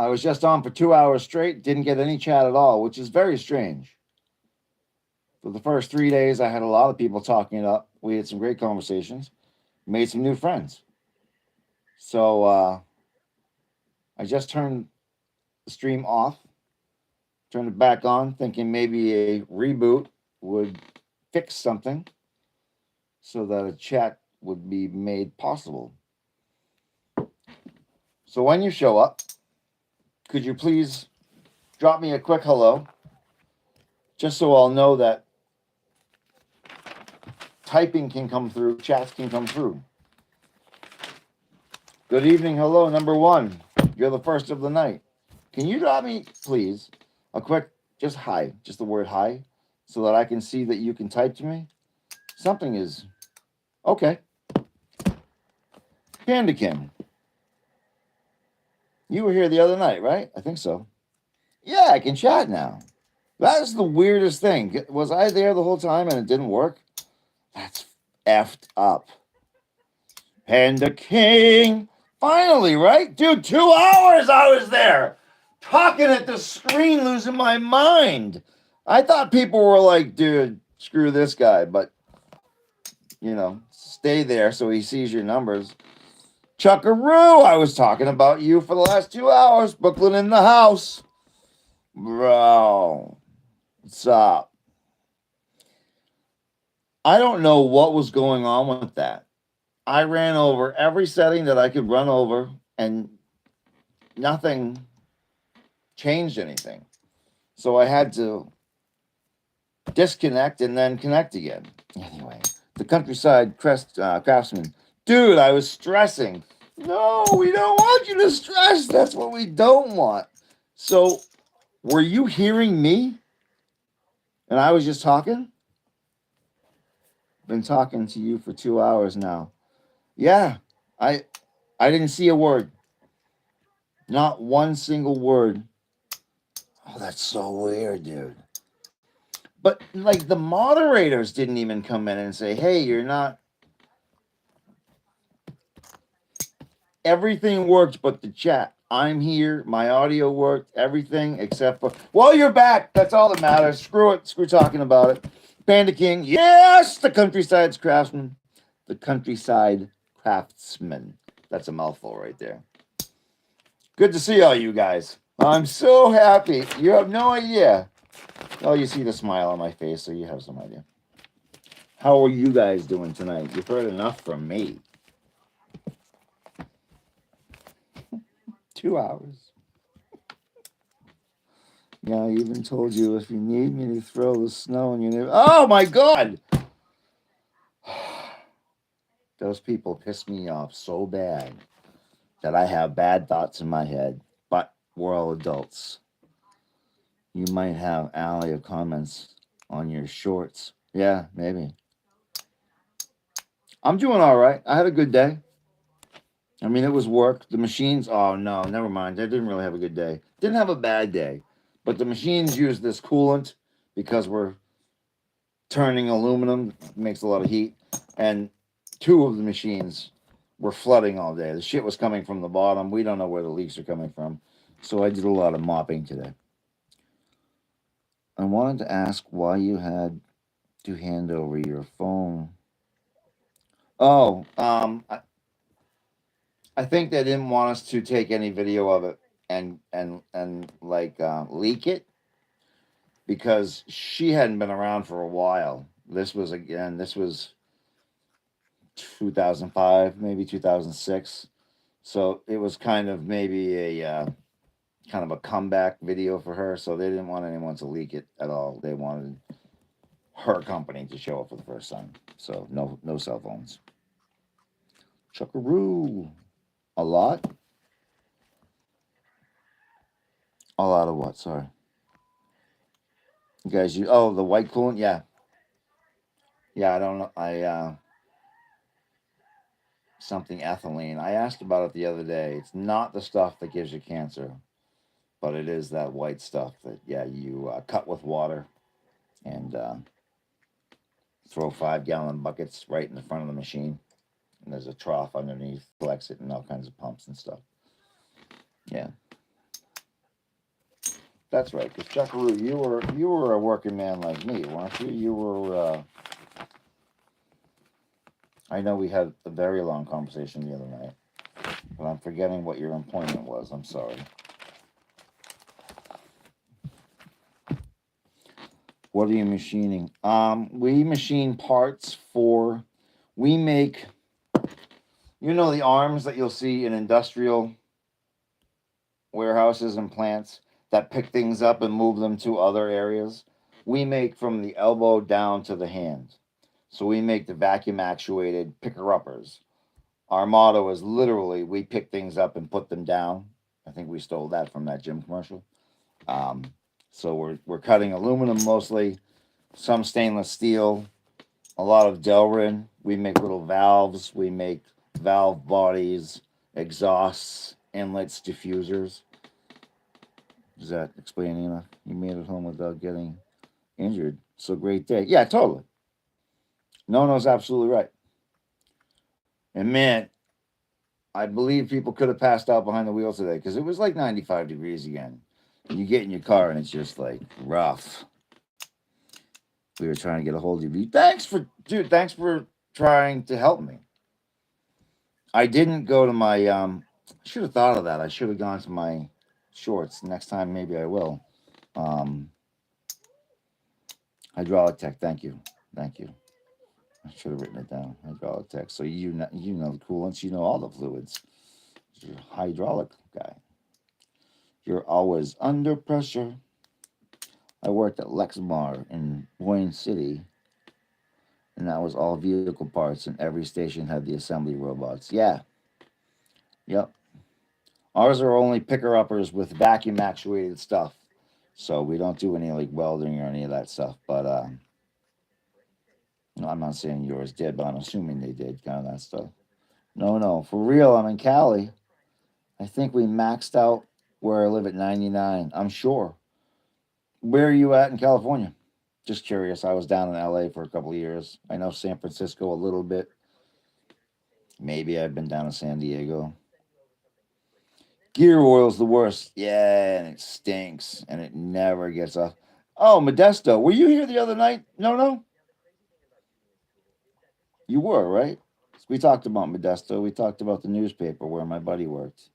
I was just on for 2 hours straight, didn't get any chat at all, which is very strange. For the first 3 days, I had a lot of people talking it up. We had some great conversations, made some new friends. So I just turned the stream off, turned it back on, thinking maybe a reboot would fix something so that a chat would be made possible. So when you show up, could you please drop me a quick hello, just so I'll know that typing can come through, chats can come through. Good evening, hello, number one. You're the first of the night. Can you drop me, please, a quick, just hi, just the word hi, so that I can see that you can type to me? Something is, okay. Pandakin, you were here the other night, right? I think so. Yeah, I can chat now. That is the weirdest thing. Was I there the whole time and it didn't work? That's effed up. Panda King. Finally, right? Dude, 2 hours I was there talking at the screen, losing my mind. I thought people were like, dude, screw this guy, but, stay there so he sees your numbers. Chuckaroo, I was talking about you for the last 2 hours. Brooklyn in the house. Bro, what's up? I don't know what was going on with that. I ran over every setting that I could run over, and nothing changed anything. So I had to disconnect and then connect again. Anyway, the countryside craftsman. Dude, I was stressing. No, we don't want you to stress. That's what we don't want. So, were you hearing me? And I was just talking? Been talking to you for 2 hours now. Yeah, I didn't see a word. Not one single word. Oh, that's so weird, dude. But like the moderators didn't even come in and say, "Hey, you're not." Everything worked but the chat. I'm here. My audio worked. Everything except for. Well, you're back. That's all that matters. Screw it. Screw talking about it. Panda King. Yes, the countryside's craftsman. The countryside craftsman. That's a mouthful right there. Good to see all you guys. I'm so happy. You have no idea. Oh, you see the smile on my face, so you have some idea. How are you guys doing tonight? You've heard enough from me. 2 hours. Yeah, I even told you if you need me to throw the snow in your neighbor. Oh my God! Those people piss me off so bad that I have bad thoughts in my head. But we're all adults. You might have Allie comments on your shorts. Yeah, maybe. I'm doing all right. I had a good day. I mean, it was work. The machines, oh no, never mind. I didn't really have a good day. Didn't have a bad day. But the machines use this coolant because we're turning aluminum, makes a lot of heat. And two of the machines were flooding all day. The shit was coming from the bottom. We don't know where the leaks are coming from. So I did a lot of mopping today. I wanted to ask why you had to hand over your phone. Oh, I think they didn't want us to take any video of it and like leak it because she hadn't been around for a while. This was 2005, maybe 2006. So it was kind of maybe a kind of a comeback video for her. So they didn't want anyone to leak it at all. They wanted her company to show it for the first time. So no cell phones. Chuckaroo. A lot? A lot of what? Sorry. You guys, the white coolant? Yeah. Yeah, I don't know. Something ethylene. I asked about it the other day. It's not the stuff that gives you cancer, but it is that white stuff that, yeah, you cut with water and throw 5-gallon buckets right in the front of the machine. And there's a trough underneath, collects it, and all kinds of pumps and stuff. Yeah. That's right. Because Chuckaroo, you were a working man like me, weren't you? You were. I know we had a very long conversation the other night, but I'm forgetting what your employment was. I'm sorry. What are you machining? We machine parts for. We make. You know the arms that you'll see in industrial warehouses and plants that pick things up and move them to other areas. We make from the elbow down to the hand. So we make the vacuum actuated picker uppers. Our motto is literally we pick things up and put them down. I think we stole that from that gym commercial. Um, so we're cutting aluminum mostly, some stainless steel, a lot of Delrin. We make little valves. We make valve bodies, exhausts, inlets, diffusers. Does that explain enough? You made it home without getting injured. So great day. Yeah, totally. No's absolutely right. And man, I believe people could have passed out behind the wheel today because it was like 95 degrees again. And you get in your car and it's just like rough. We were trying to get a hold of you. Thanks for trying to help me. I didn't go to my I should have thought of that. I should have gone to my shorts. Next time maybe I will. Um Hydraulic tech, thank you. Thank you. I should have written it down. Hydraulic tech. So you know the coolants, you know all the fluids. You're a hydraulic guy. You're always under pressure. I worked at Lexmar in Wayne City, and that was all vehicle parts, and every station had the assembly robots. Yeah, yep. Ours are only picker uppers with vacuum actuated stuff, so we don't do any like welding or any of that stuff. But no, I'm not saying yours did, but I'm assuming they did kind of that stuff. No, for real. I'm in Cali. I think we maxed out where I live at 99. I'm sure. Where are you at in California? Just curious. I was down in LA for a couple of years. I know San Francisco a little bit. Maybe I've been down to San Diego. Gear oil's the worst. Yeah, and it stinks and it never gets off. Oh, Modesto. Were you here the other night? No. You were, right? We talked about Modesto. We talked about the newspaper where my buddy worked.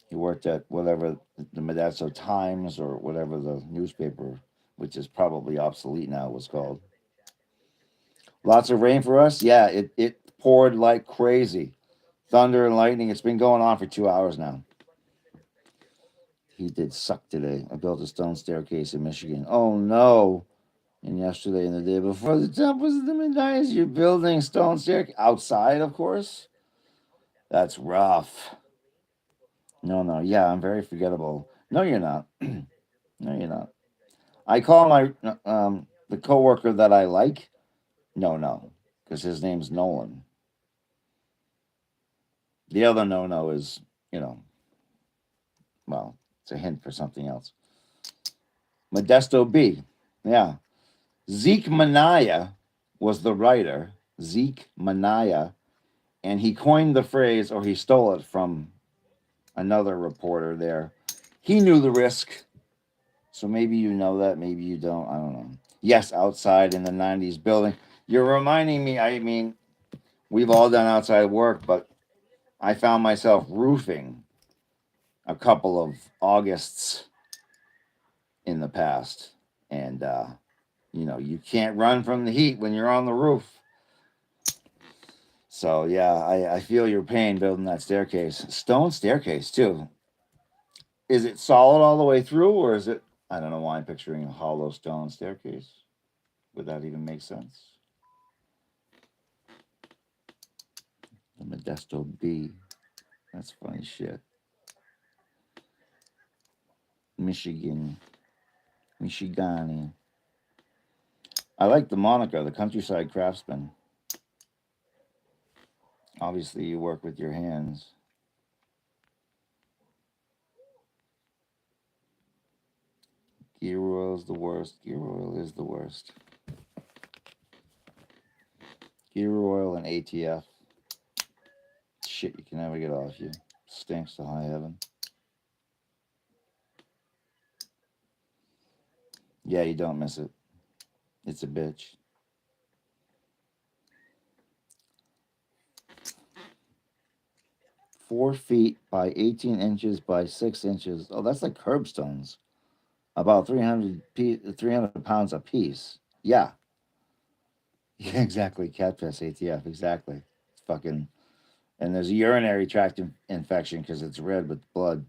He worked at whatever the Modesto Times or whatever the newspaper, which is probably obsolete now, was called. Lots of rain for us. Yeah, it poured like crazy. Thunder and lightning. It's been going on for 2 hours now. He did suck today. I built a stone staircase in Michigan. Oh no. And yesterday and the day before, the temples of the Midnights, you're building stone staircase outside, of course. That's rough. No. Yeah, I'm very forgettable. No, you're not. No, you're not. I call my the coworker that I like. No, because his name's Nolan. The other no is, you know, well, it's a hint for something else. Modesto B. Yeah. Zeke Manaya was the writer. Zeke Manaya. And he coined the phrase, or he stole it from another reporter there. He knew the risk. So maybe you know that, maybe you don't. I don't know. Yes, outside in the 90s building. You're reminding me, I mean, we've all done outside work, but I found myself roofing a couple of Augusts in the past. And, you can't run from the heat when you're on the roof. So, yeah, I feel your pain building that staircase. Stone staircase, too. Is it solid all the way through, or is it? I don't know why I'm picturing a hollow stone staircase. Would that even make sense? The Modesto B. That's funny shit. Michigani. I like the moniker, the countryside craftsman. Obviously, you work with your hands. Gear oil is the worst. Gear oil is the worst. Gear oil and ATF. Shit you can never get off you. Stinks to high heaven. Yeah, you don't miss it. It's a bitch. 4 feet by 18 inches by 6 inches. Oh, that's like curbstones. About 300 pounds a piece. Yeah. Yeah, exactly. Cat piss, ATF. Exactly. It's fucking. And there's a urinary tract infection because it's red with blood.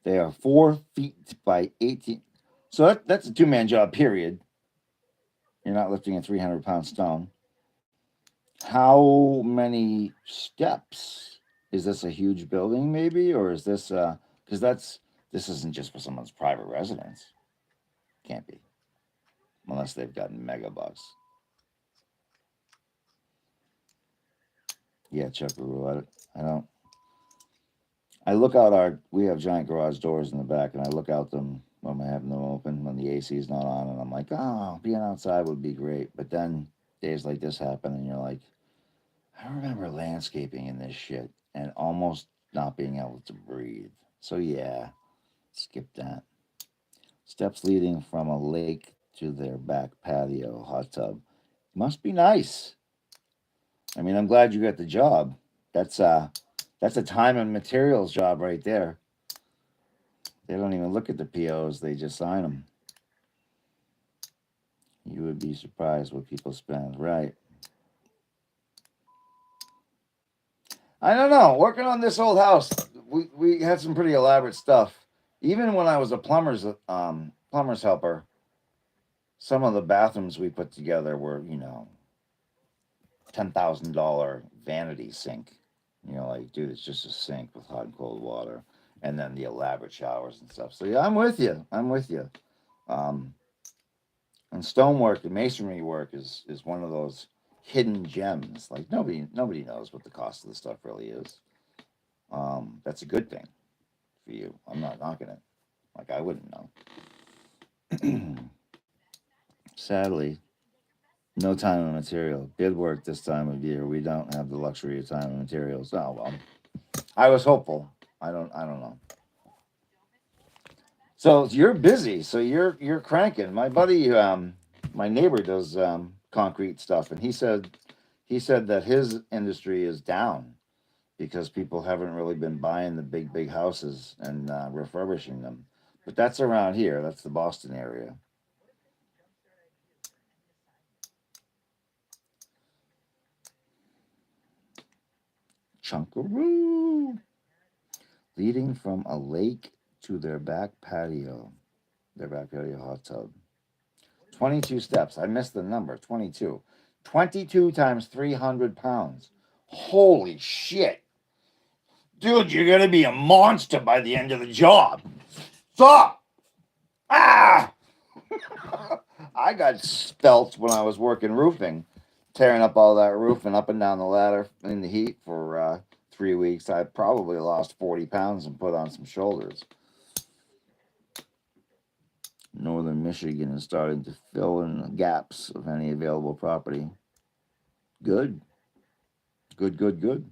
They are 4 feet by 18. So that's a two-man job, period. You're not lifting a 300-pound stone. How many steps? Is this a huge building, maybe? Or is this, because this isn't just for someone's private residence. Can't be. Unless they've got mega bucks. Yeah, Chuckaroo. I don't. I look out we have giant garage doors in the back, and I look out them when I have them open when the AC is not on, and I'm like, oh, being outside would be great. But then days like this happen, and you're like, I remember landscaping in this shit and almost not being able to breathe. So yeah, skip that. Steps leading from a lake to their back patio hot tub. Must be nice. I mean, I'm glad you got the job. That's uh that's a time and materials job right there. They don't even look at the POs, they just sign them. You would be surprised what people spend, right? I don't know. Working on this old house, we had some pretty elaborate stuff. Even when I was a plumber's helper, some of the bathrooms we put together were, $10,000 vanity sink. Like, dude, it's just a sink with hot and cold water, and then the elaborate showers and stuff. So yeah, I'm with you. I'm with you. Um, and stonework and masonry work is one of those hidden gems. Like nobody knows what the cost of the stuff really is. That's a good thing for you. I'm not knocking it. Like I wouldn't know. Sadly, no time and material. Bid work this time of year. We don't have the luxury of time and materials. Oh well. I was hopeful. I don't know. So you're busy. So you're cranking. My buddy, my neighbor does concrete stuff, and he said that his industry is down because people haven't really been buying the big houses and refurbishing them. But that's around here. That's the Boston area. Chunkaroo. Leading from a lake to their back patio hot tub. 22 steps. I missed the number. 22. 22 times 300 pounds. Holy shit. Dude, you're going to be a monster by the end of the job. Stop. Ah! I got spelt when I was working roofing, tearing up all that roof and up and down the ladder in the heat for 3 weeks. I probably lost 40 pounds and put on some shoulders. Northern Michigan is starting to fill in the gaps of any available property. Good. Good, good, good.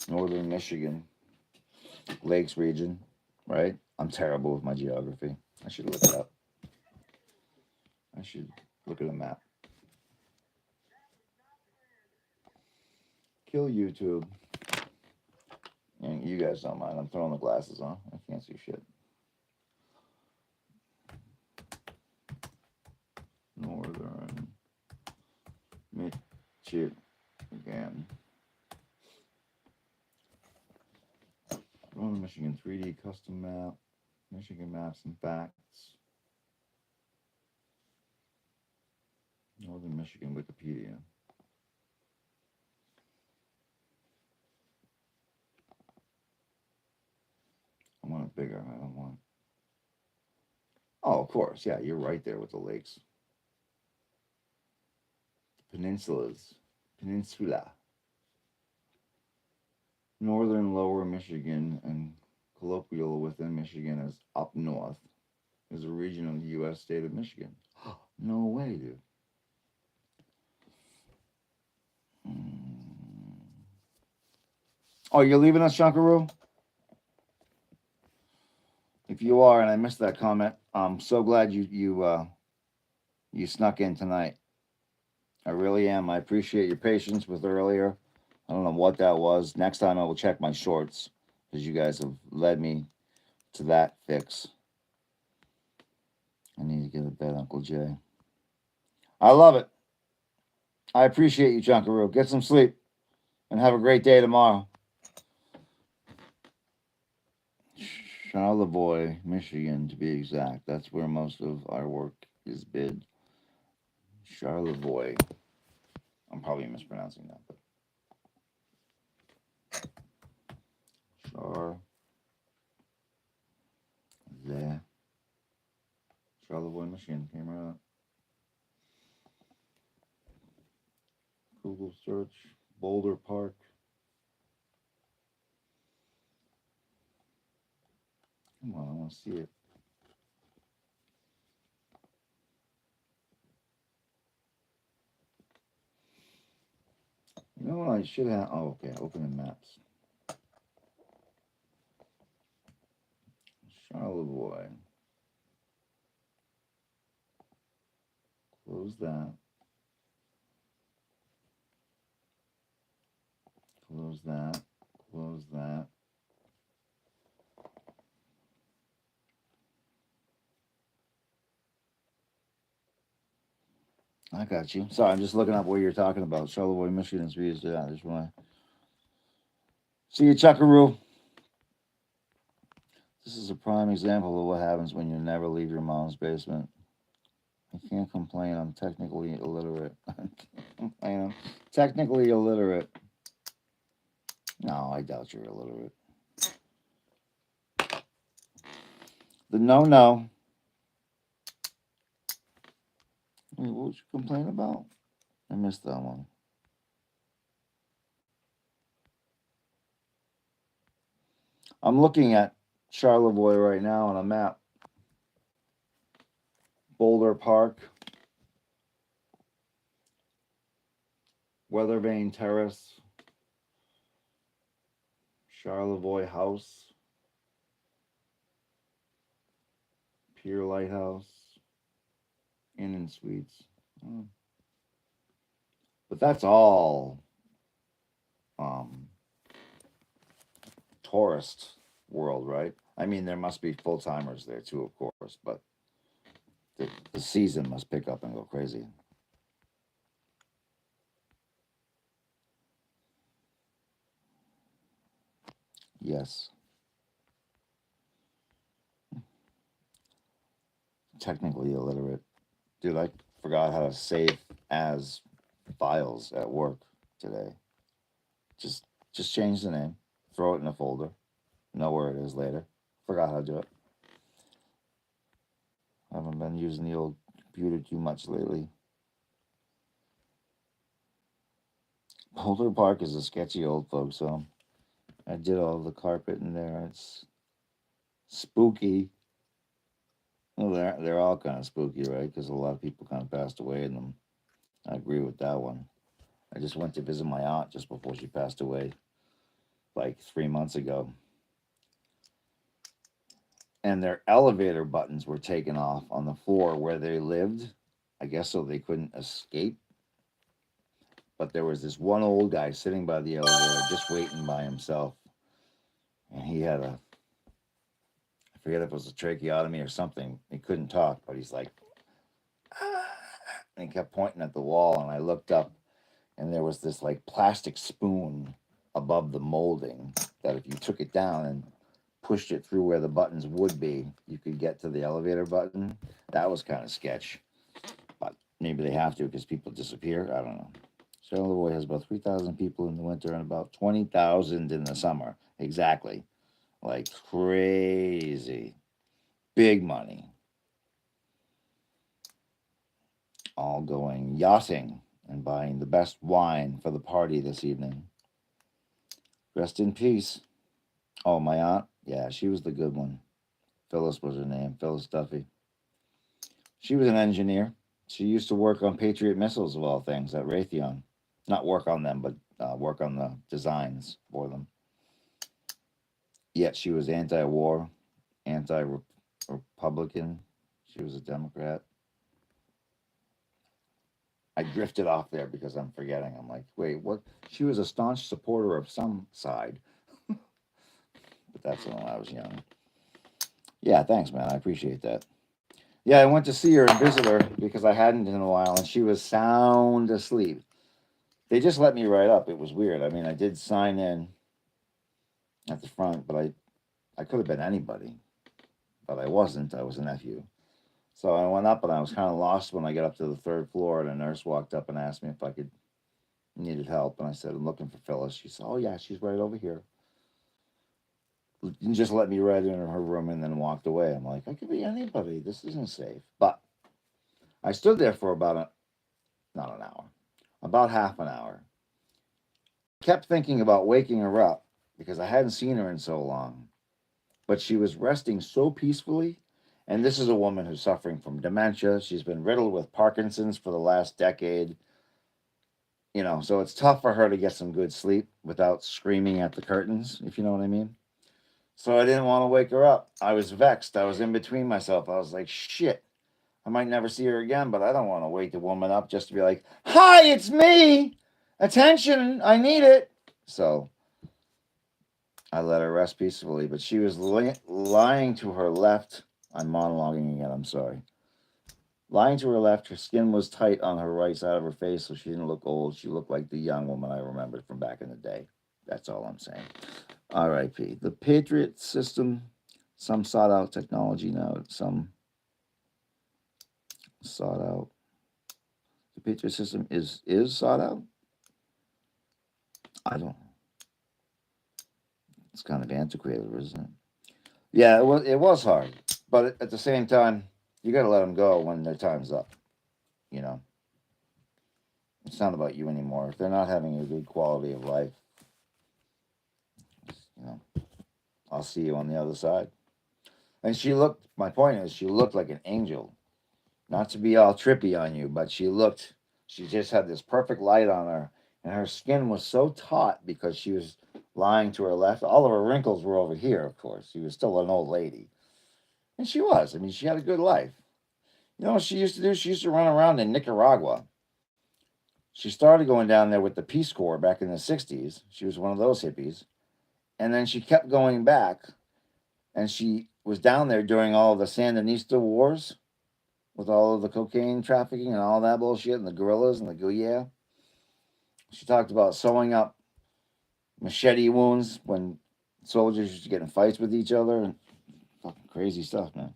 Northern Michigan, Lakes region, right? I'm terrible with my geography. I should look it up. I should look at a map. Kill YouTube. And you guys don't mind. I'm throwing the glasses on. I can't see shit. Northern Michigan. Northern Michigan 3D custom map. Michigan maps and facts. Northern Michigan Wikipedia. I want it bigger. I don't want. Oh, of course. Yeah, you're right there with the lakes. Peninsulas. Peninsula. Northern Lower Michigan and colloquial within Michigan as up north is a region of the U.S. state of Michigan. No way, dude. Mm. Oh, you're leaving us, Shankaroo? If you are, and I missed that comment, I'm so glad you snuck in tonight. I really am. I appreciate your patience with earlier. I don't know what that was. Next time I will check my shorts because you guys have led me to that fix. I need to get to bed, Uncle Jay. I love it. I appreciate you, Junkaroo. Get some sleep and have a great day tomorrow. Charlevoix, Michigan, to be exact. That's where most of our work is bid. Charlevoix. I'm probably mispronouncing that, but Char there. Charlevoix, Michigan. Came right up. Google search. Boulder Park. Come on, I want to see it. You know what I should have? Oh, okay. Open the maps. Charlevoix. Close that. Close that. Close that. I got you. Sorry, I'm just looking up what you're talking about. Charlevoix, Michigan is reused. Yeah, I just want to see you, Chuckaroo. This is a prime example of what happens when you never leave your mom's basement. I can't complain. I'm technically illiterate. I can't complain. I'm technically illiterate. No, I doubt you're illiterate. The no. Wait, what would you complain about? I missed that one. I'm looking at Charlevoix right now on a map. Boulder Park, Weathervane Terrace, Charlevoix House, Pier Lighthouse, Inn and Suites. But that's all tourist world, right? I mean, there must be full timers there too, of course, but the season must pick up and go crazy. Yes. Technically illiterate. Dude, I forgot how to save as files at work today. Just change the name, throw it in a folder, know where it is later. Forgot how to do it. I haven't been using the old computer too much lately. Boulder Park is a sketchy old folks home. I did all the carpet in there. It's spooky. Well, they're all kind of spooky, right? Because a lot of people kind of passed away in them. I agree with that one. I just went to visit my aunt just before she passed away, like 3 months ago. And their elevator buttons were taken off on the floor where they lived. I guess so they couldn't escape. But there was this one old guy sitting by the elevator just waiting by himself. And he had I forget if it was a tracheotomy or something. He couldn't talk, but he's like, ah, and he kept pointing at the wall. And I looked up, and there was this like plastic spoon above the molding that if you took it down and pushed it through where the buttons would be, you could get to the elevator button. That was kind of sketch, but maybe they have to because people disappear. I don't know. Charlevoix has about 3,000 people in the winter and about 20,000 in the summer. Exactly. Like crazy. Big money. All going yachting and buying the best wine for the party this evening. Rest in peace. Oh, my aunt? Yeah, she was the good one. Phyllis was her name. Phyllis Duffy. She was an engineer. She used to work on Patriot missiles, of all things, at Raytheon. Not work on them, but work on the designs for them. Yet she was anti-war, anti-Republican. She was a Democrat. I drifted off there because I'm forgetting. I'm like, wait, what? She was a staunch supporter of some side, but that's when I was young. Yeah, thanks, man. I appreciate that. Yeah, I went to see her and visit her because I hadn't in a while, and she was sound asleep. They just let me right up. It was weird. I mean, I did sign in at the front, but I could have been anybody, but I wasn't. I was a nephew. So I went up, and I was kind of lost when I got up to the third floor, and a nurse walked up and asked me if I could needed help, and I said, I'm looking for Phyllis. She said, oh yeah, she's right over here. And just let me right in her room and then walked away. I'm like, I could be anybody. This isn't safe. But I stood there for not an hour, about half an hour. Kept thinking about waking her up because I hadn't seen her in so long. But she was resting so peacefully. And this is a woman who's suffering from dementia. She's been riddled with Parkinson's for the last decade. So it's tough for her to get some good sleep without screaming at the curtains, if you know what I mean. So I didn't want to wake her up. I was vexed. I was in between myself. I was like, shit, I might never see her again, but I don't want to wake the woman up just to be like, hi, it's me. Attention, I need it. So I let her rest peacefully, but she was lying to her left. I'm monologuing again, I'm sorry. Lying to her left, her skin was tight on her right side of her face, so she didn't look old. She looked like the young woman I remembered from back in the day. That's all I'm saying. R.I.P. The Patriot system, some sought out technology now, some sought out. The Patriot system is sought out. I don't. It's kind of antiquated, isn't it? Yeah, it was hard, but at the same time, you got to let them go when their time's up. You know, it's not about you anymore. If they're not having a good quality of life, you know, I'll see you on the other side. And she looked. My point is, she looked like an angel. Not to be all trippy on you, but she looked. She just had this perfect light on her, and her skin was so taut because she was lying to her left. All of her wrinkles were over here, of course. She was still an old lady, and she was. I mean, she had a good life. You know what she used to do? She used to run around in Nicaragua. She started going down there with the Peace Corps back in the 60s. She was one of those hippies. And then she kept going back, and she was down there during all the Sandinista wars with all of the cocaine trafficking and all that bullshit and the guerrillas and the Guya. She talked about sewing up machete wounds when soldiers used to get in fights with each other and fucking crazy stuff, man.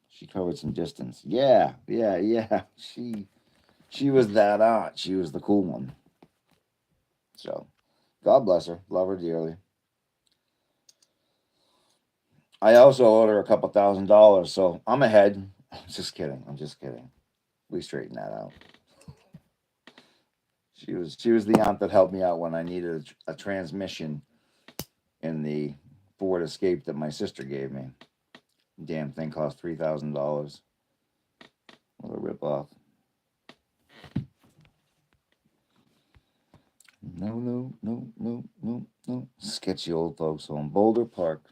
She covered some distance. Yeah, yeah, yeah. She was that aunt. She was the cool one. So, God bless her. Love her dearly. I also owed her a couple $1,000, so I'm ahead. Just kidding. I'm just kidding. We straightened that out. She was the aunt that helped me out when I needed a transmission in the Ford Escape that my sister gave me. Damn thing cost $3,000. What a ripoff. No, no, no, no, no, no. Sketchy old folks home. Boulder Park.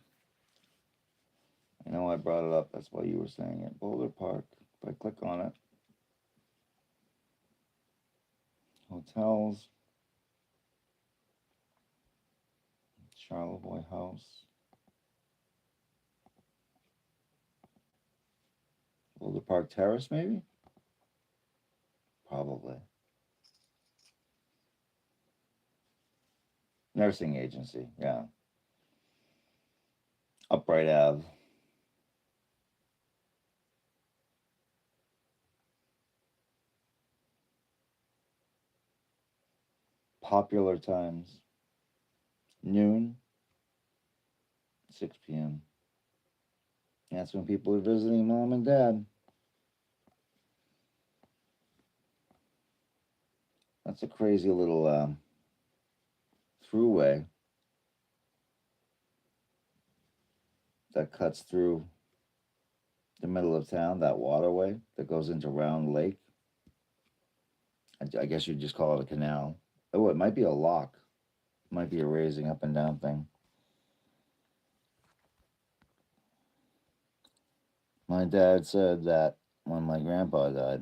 I know I brought it up. That's why you were saying it. Boulder Park. If I click on it, hotels, Charlevoix House, Boulder Park Terrace, maybe? Probably. Nursing agency, yeah. Upright Ave. Popular times. Noon, 6 p.m. That's when people are visiting mom and dad. That's a crazy little throughway that cuts through the middle of town, that waterway that goes into Round Lake. I guess you'd just call it a canal. Oh, it might be a lock. It might be a raising up and down thing. My dad said that when my grandpa died,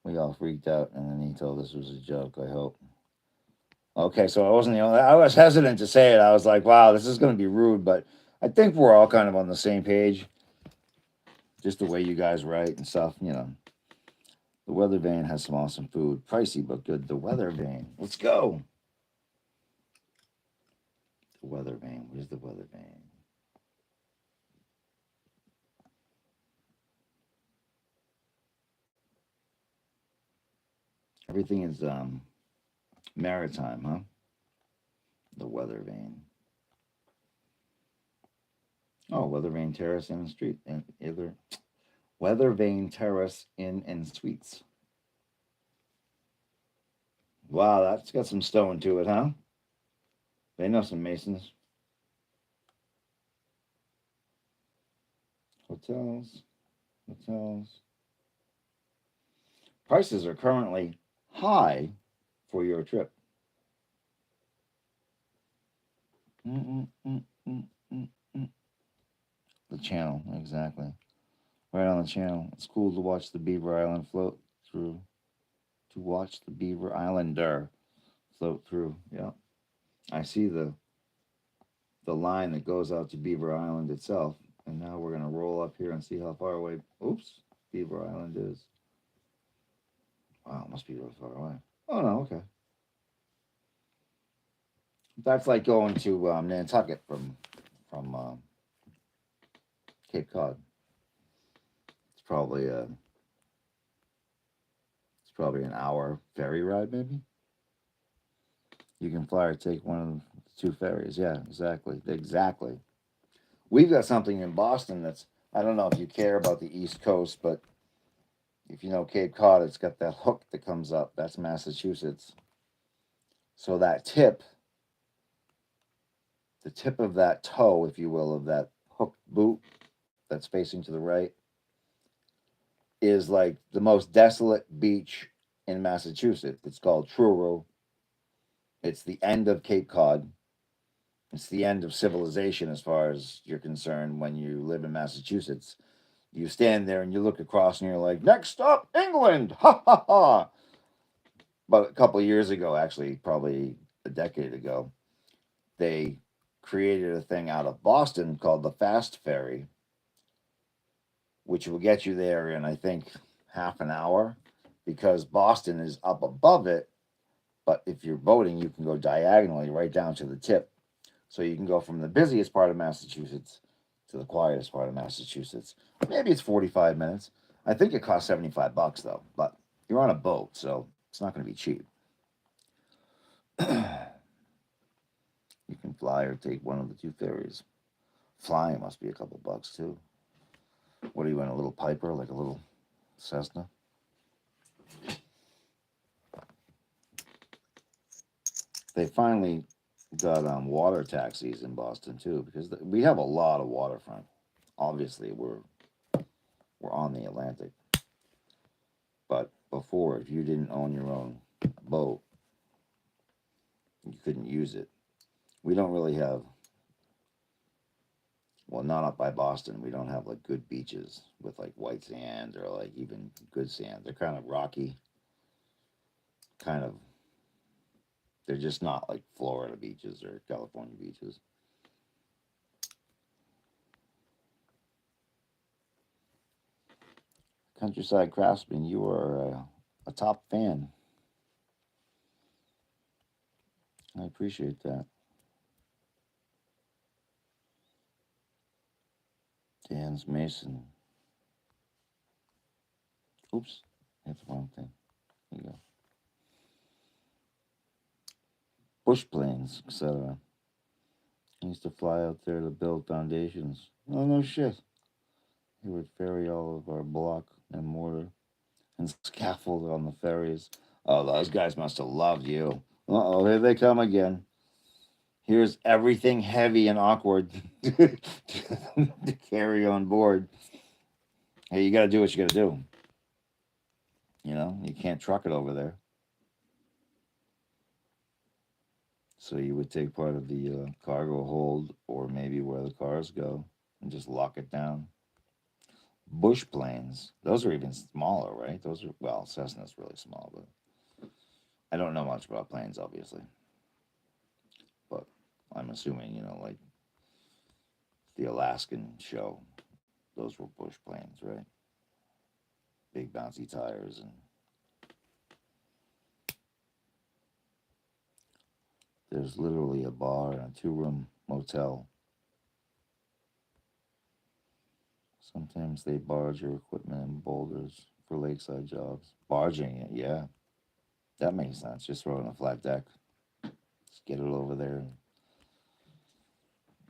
we all freaked out, and then he told us it was a joke. I hope. Okay, so I wasn't the only. I was hesitant to say it. I was like, "Wow, this is going to be rude," but I think we're all kind of on the same page. Just the way you guys write and stuff, you know. The Weather Vane has some awesome food, pricey but good. The Weather Vane. Let's go. The Weather Vane. Where's the Weather Vane? Everything is maritime, huh? The Weather Vane. Oh, Weather Vane Terrace Inn and Street and either Weather Vane Terrace Inn and Suites. Wow, that's got some stone to it, huh? They know some masons. Hotels, hotels. Prices are currently high for your trip. Mm-mm-mm-mm-mm-mm. The channel, exactly. Right on the channel. It's cool to watch the Beaver Island float through. To watch the Beaver Islander float through. Yeah, I see the line that goes out to Beaver Island itself. And now we're gonna roll up here and see how far away. Oops, Beaver Island is. Wow, it must be really far away. Oh no, okay. That's like going to Nantucket from Cape Cod. It's probably an hour ferry ride, maybe. You can fly or take one of the two ferries. Yeah, exactly, exactly. We've got something in Boston that's I don't know if you care about the East Coast, but if you know Cape Cod, it's got that hook that comes up. That's Massachusetts. So that tip, the tip of that toe, if you will, of that hooked boot that's facing to the right, is like the most desolate beach in Massachusetts. It's called Truro. It's the end of Cape Cod. It's the end of civilization as far as you're concerned when you live in Massachusetts. You stand there and you look across and you're like, next up, England! Ha ha ha! But a couple of years ago, actually, probably a decade ago, they created a thing out of Boston called the Fast Ferry, which will get you there in, I think, half an hour because Boston is up above it. But if you're boating, you can go diagonally right down to the tip. So you can go from the busiest part of Massachusetts to the quietest part of Massachusetts. Maybe it's 45 minutes. I think it costs $75 though, but you're on a boat, so it's not going to be cheap. You can fly or take one of the two ferries. Flying must be a couple bucks too. What are you in, a little Piper, like a little Cessna? They finally got water taxis in Boston too, because we have a lot of waterfront. Obviously, we're on the Atlantic, but before, if you didn't own your own boat, you couldn't use it. We don't really have, well, not up by Boston. We don't have like good beaches with like white sand or like even good sand. They're kind of rocky, kind of. They're just not like Florida beaches or California beaches. Countryside Craftsman, you are a top fan. I appreciate that. Dan's Mason. Oops, that's the wrong thing. There you go. Bush planes, etc. I used to fly out there to build foundations. Oh, no shit. He would ferry all of our block and mortar and scaffold on the ferries. Oh, those guys must have loved you. Uh oh, here they come again. Here's everything heavy and awkward to carry on board. Hey, you got to do what you got to do. You know, you can't truck it over there. So you would take part of the cargo hold or maybe where the cars go and just lock it down. Bush planes. Those are even smaller, right? Those are, well, Cessna's really small, but I don't know much about planes, obviously. But I'm assuming, like the Alaskan show, those were Bush planes, right? Big bouncy tires. And there's literally a bar and a 2-room motel. Sometimes they barge your equipment in boulders for lakeside jobs. Barging it, yeah. That makes sense. Just throw it in a flat deck. Just get it over there.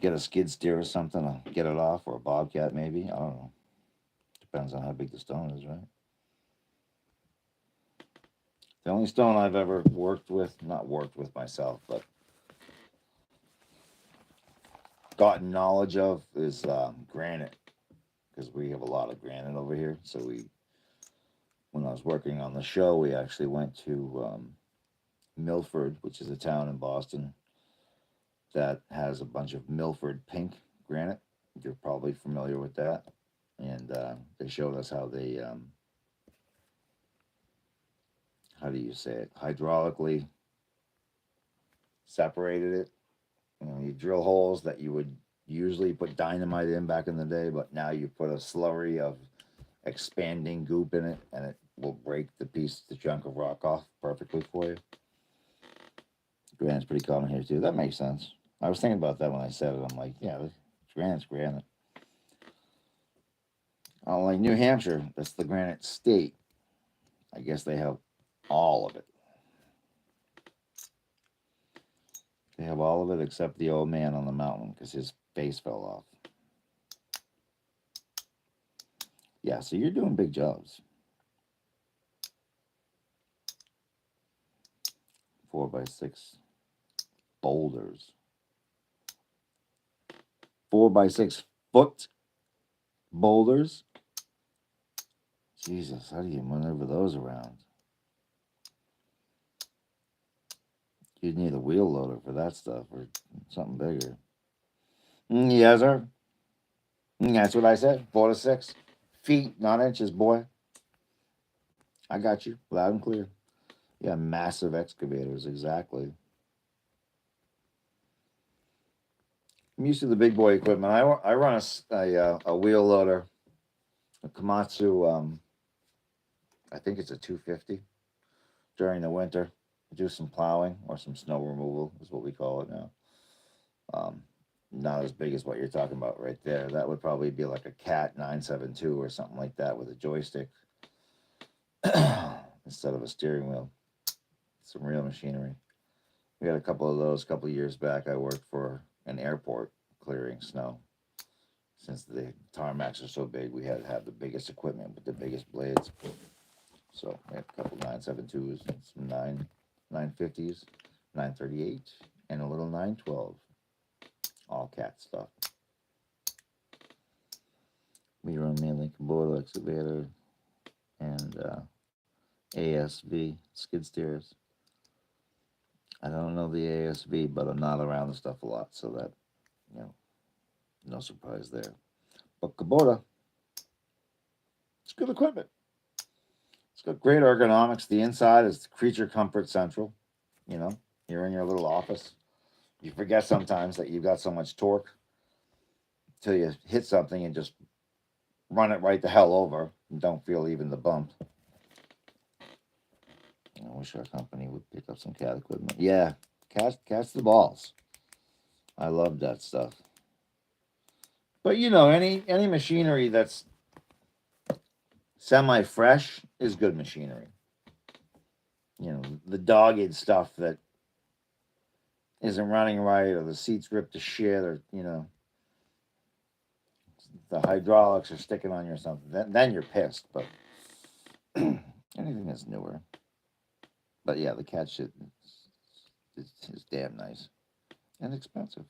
Get a skid steer or something to get it off, or a bobcat maybe. I don't know. Depends on how big the stone is, right? The only stone I've ever worked with, not worked with myself, but gotten knowledge of is granite, because we have a lot of granite over here. So when I was working on the show, we actually went to Milford, which is a town in Boston that has a bunch of Milford pink granite. You're probably familiar with that. And they showed us how do you say it, hydraulically separated it. You drill holes that you would usually put dynamite in back in the day, but now you put a slurry of expanding goop in it, and it will break the chunk of rock off perfectly for you. Granite's pretty common here too. That makes sense. I was thinking about that when I said it. I'm like, yeah, granite's granite. Oh, like New Hampshire, that's the granite state. I guess they have all of it. They have all of it except the old man on the mountain because his face fell off. Yeah, so you're doing big jobs. 4x6 boulders. 4x6 foot boulders. Jesus, how do you maneuver those around? You'd need a wheel loader for that stuff or something bigger. Yes, sir. That's what I said. 4 to 6 feet, not inches, boy. I got you loud and clear. Yeah, massive excavators, exactly. I'm used to the big boy equipment. I run a wheel loader, a Komatsu. I think it's a 250 during the winter. Do some plowing or some snow removal is what we call it now. Um, Not as big as what you're talking about right there. That would probably be like a Cat 972 or something like that with a joystick instead of a steering wheel. Some real machinery. We had a couple of those a couple of years back. I worked for an airport clearing snow. Since the tarmacs are so big, we had to have the biggest equipment with the biggest blades. So we had a couple 972s, some 950s, 938, and a little 912. All Cat stuff. We run mainly Kubota excavator and ASV skid steers. I don't know the ASV, but I'm not around the stuff a lot, so that, you know, no surprise there. But Kubota, it's good equipment. It's got great ergonomics. The inside is creature comfort central. You know, you're in your little office. You forget sometimes that you've got so much torque till you hit something and just run it right the hell over and don't feel even the bump. I wish our company would pick up some cat equipment. Yeah, catch the balls. I love that stuff. But any machinery that's semi fresh is good machinery. The dogged stuff that isn't running right, or the seats ripped to shit, or the hydraulics are sticking on you or something. Then you're pissed. But anything that's newer. But yeah, the cat shit is damn nice and expensive.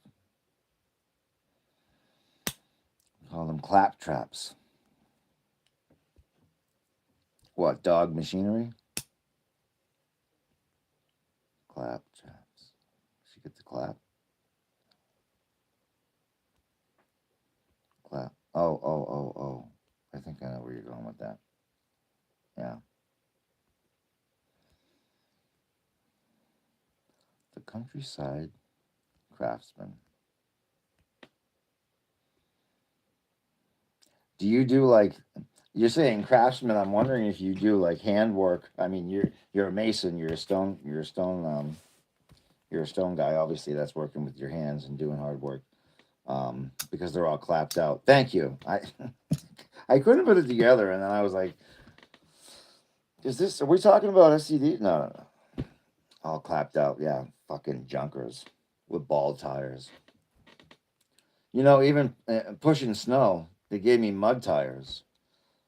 Call them clap traps. What, dog machinery? Clap traps. She get the clap. Clap. Oh. I I think I know where you're going with that. Yeah. The Countryside Craftsman. Do you do like you're saying craftsman? I'm wondering if you do like handwork. I mean, you're a mason. You're a stone guy. Obviously, that's working with your hands and doing hard work. Because they're all clapped out. Thank you. I couldn't put it together, and then I was like, "Is this? Are we talking about SCD? No, no, no. All clapped out. Yeah, fucking junkers with bald tires. You know, even pushing snow, they gave me mud tires,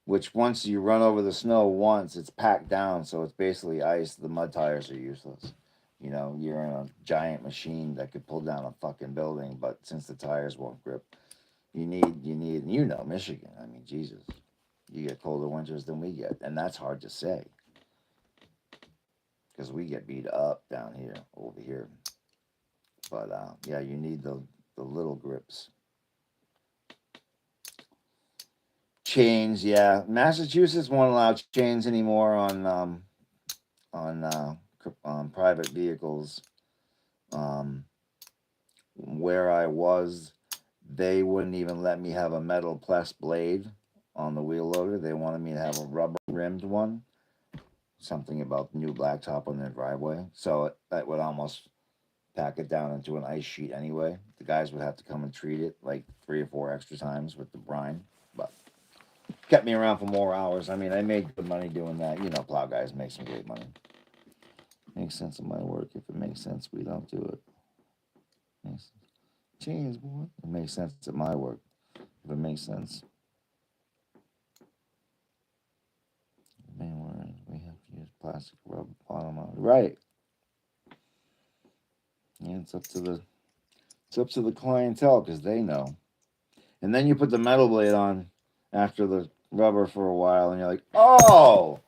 which once you run over the snow once, it's packed down, so it's basically ice. The mud tires are useless. You know, you're in a giant machine that could pull down a fucking building, but since the tires won't grip, you know, Michigan. I mean, Jesus, you get colder winters than we get, and that's hard to say because we get beat up down here, over here. But yeah, you need the little grips. Chains, yeah. Massachusetts won't allow chains anymore on private vehicles. Um, where I was, they wouldn't even let me have a metal press blade on the wheel loader. They wanted me to have a rubber rimmed one. Something about the new blacktop on their driveway. So that would almost pack it down into an ice sheet anyway. The guys would have to come and treat it like 3 or 4 extra times with the brine. But kept me around for more hours. I mean, I made good money doing that. You know, plow guys make some great money. Makes sense in my work. If it makes sense, we don't do it. Makes Change, boy. It makes sense at my work. If it makes sense. Man, we have to use plastic rubber bottom on it. Right. Yeah, it's up to the clientele because they know. And then you put the metal blade on after the rubber for a while, and you're like, oh,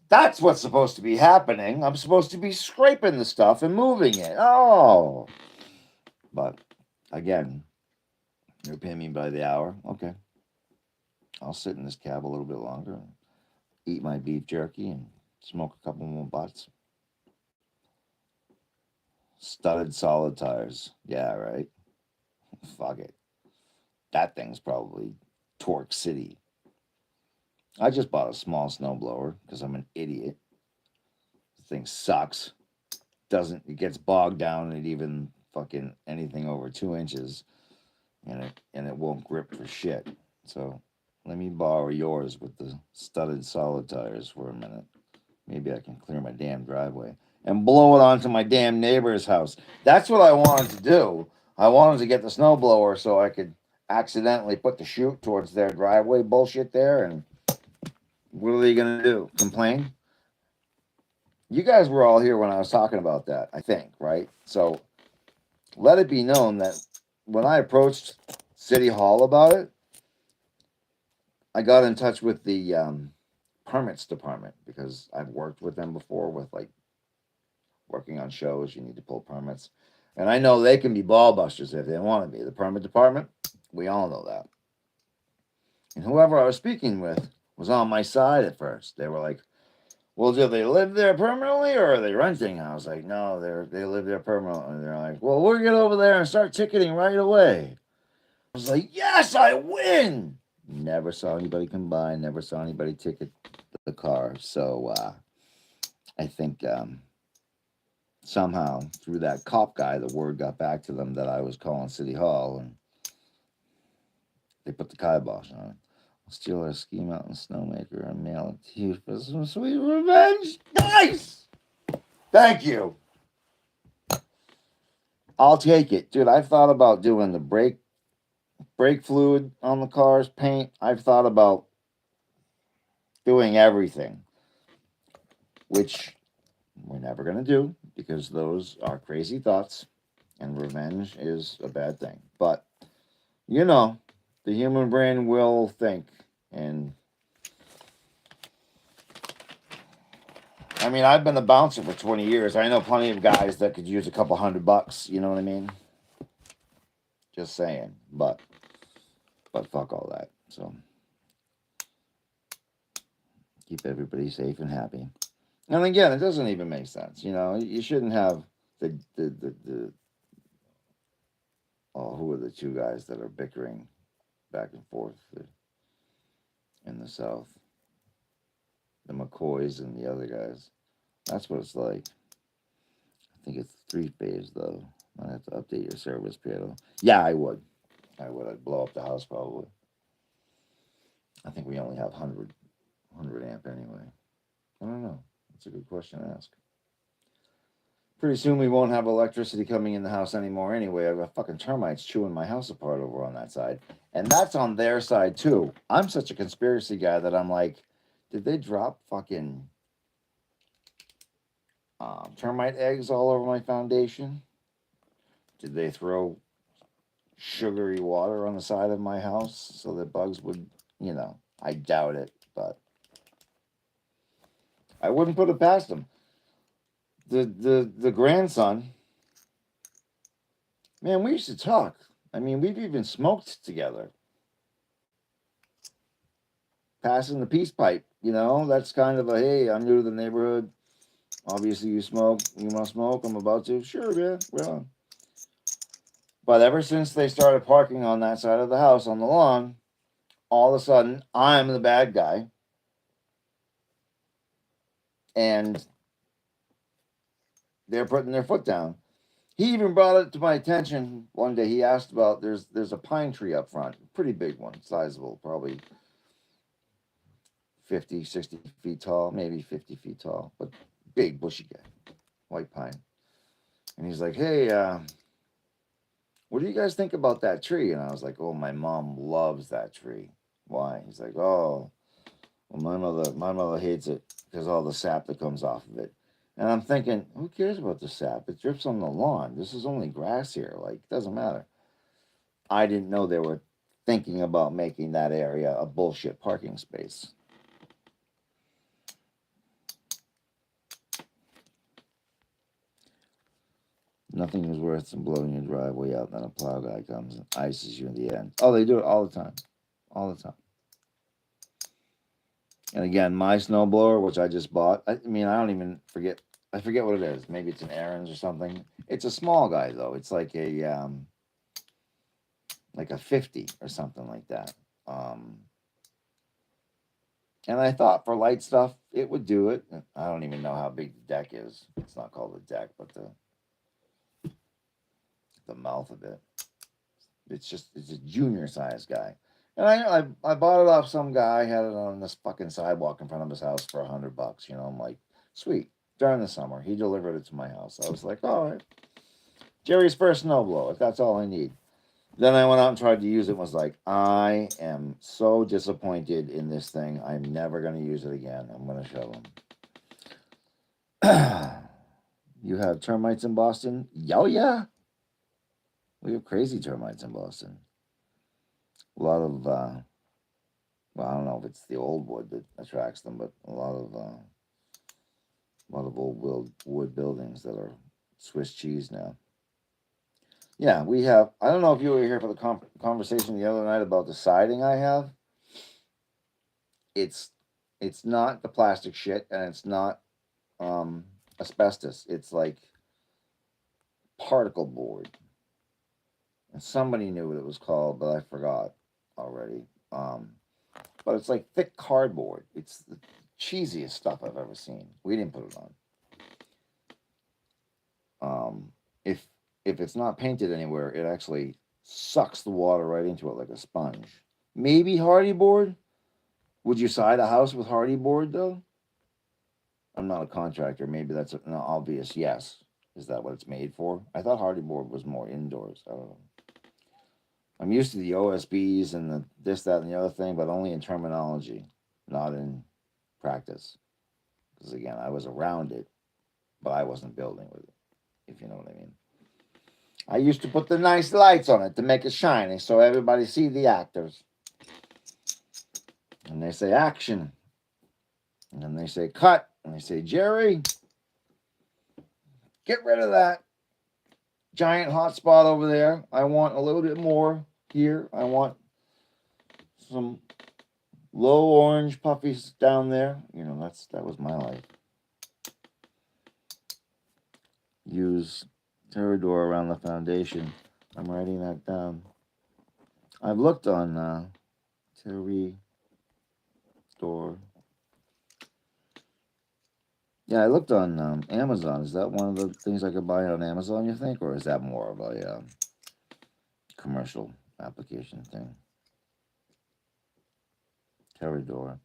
that's what's supposed to be happening. I'm supposed to be scraping the stuff and moving it. Oh. But again, you're paying me by the hour. Okay. I'll sit in this cab a little bit longer and eat my beef jerky and smoke a couple more butts. Studded solid tires. Yeah, right. Fuck it. That thing's probably Torque City. I just bought a small snowblower because I'm an idiot. The thing sucks. It gets bogged down at even fucking anything over 2 inches, and it won't grip for shit. So let me borrow yours with the studded solid tires for a minute. Maybe I can clear my damn driveway and blow it onto my damn neighbor's house. That's what I wanted to do. I wanted to get the snowblower so I could accidentally put the chute towards their driveway bullshit there. And what are they gonna do? Complain? You guys were all here when I was talking about that, I think, right? So let it be known that when I approached City Hall about it, I got in touch with the permits department because I've worked with them before with like working on shows. You need to pull permits. And I know they can be ball busters if they want to be. The permit department, we all know that. And whoever I was speaking with was on my side at first. They were like, well, do they live there permanently or are they renting? I was like, no, they live there permanently. They're like, well, we'll get over there and start ticketing right away. I was like, yes, I win. Never saw anybody come by, never saw anybody ticket the car. So I think somehow through that cop guy, the word got back to them that I was calling City Hall, and they put the kibosh on it. I'll steal our ski mountain snowmaker and mail it to you for some sweet revenge. Nice. Thank you. I'll take it, dude. I've thought about doing the brake fluid on the cars, paint. I've thought about doing everything, which we're never gonna do because those are crazy thoughts, and revenge is a bad thing. But you know, the human brain will think. And I mean, I've been a bouncer for 20 years. I know plenty of guys that could use a couple $100. You know what I mean? Just saying. But fuck all that. So Keep everybody safe and happy. And again, it doesn't even make sense. You know, you shouldn't have the oh, who are the two guys that are bickering back and forth in the South? The McCoys and the other guys. That's what it's like. I think it's 3 phase though. I have to update your service panel. Yeah, I would. I would. I'd blow up the house probably. I think we only have 100 amp anyway. I don't know. That's a good question to ask. Pretty soon we won't have electricity coming in the house anymore anyway. I've got fucking termites chewing my house apart over on that side. And that's on their side too. I'm such a conspiracy guy that I'm like, did they drop fucking termite eggs all over my foundation? Did they throw sugary water on the side of my house so that bugs would, you know, I doubt it, but I wouldn't put it past them. The grandson, man, we used to talk. I mean, we've even smoked together. Passing the peace pipe, you know, that's kind of a, hey, I'm new to the neighborhood. Obviously, you smoke. You want to smoke? I'm about to. Sure, man. Well, but ever since they started parking on that side of the house on the lawn, all of a sudden, I'm the bad guy. And they're putting their foot down. He even brought it to my attention one day. He asked about there's a pine tree up front, pretty big one, sizable, probably 50, 60 feet tall, maybe 50 feet tall, but big, bushy guy, white pine. And he's like, hey, what do you guys think about that tree? And I was like, oh, my mom loves that tree. Why? He's like, oh, well, my mother hates it because all the sap that comes off of it. And I'm thinking, who cares about the sap? It drips on the lawn. This is only grass here. Like, it doesn't matter. I didn't know they were thinking about making that area a bullshit parking space. Nothing is worse than blowing your driveway out, then a plow guy comes and ices you in the end. Oh, they do it all the time. All the time. And again, my snowblower, which I just bought, I mean, I don't even forget. I forget what it is. Maybe it's an Aaron's or something. It's a small guy though. It's like a 50 or something like that. And I thought for light stuff it would do it. I don't even know how big the deck is. It's not called a deck, but the mouth of it. It's a junior size guy. And I bought it off some guy, had it on this fucking sidewalk in front of his house for $100. You know, I'm like, sweet. During the summer, he delivered it to my house. I was like, all right, Jerry's first snowblower. If that's all I need. Then I went out and tried to use it and was like, I am so disappointed in this thing. I'm never going to use it again. I'm going to show them. You have termites in Boston? Yeah. We have crazy termites in Boston. A lot of, well, I don't know if it's the old wood that attracts them, but a lot of old wood buildings that are Swiss cheese now. Yeah, we have. I don't know if you were here for the conversation the other night about the siding I have. It's not the plastic shit, and it's not asbestos. It's like particle board. And somebody knew what it was called, but I forgot already. But it's like thick cardboard. It's the cheesiest stuff I've ever seen. We didn't put it on. If it's not painted anywhere, it actually sucks the water right into it like a sponge. Maybe hardy board. Would you side a house with hardy board though? I'm not a contractor. Maybe that's an obvious yes. Is that what it's made for? I thought hardy board was more indoors. I don't know. I'm used to the OSBs and the this, that, and the other thing, but only in terminology, not in practice. Because again, I was around it, but I wasn't building with it, if you know what I mean. I used to put the nice lights on it to make it shiny so everybody see the actors. And they say action. And then they say cut. And they say, Jerry, get rid of that giant hot spot over there. I want a little bit more here. I want some low orange puffies down there. You know, that was my life. Use Terrador around the foundation. I'm writing that down. I've looked on Terrador. Yeah, I looked on Amazon. Is that one of the things I could buy on Amazon, you think? Or is that more of a commercial application thing? Terrador.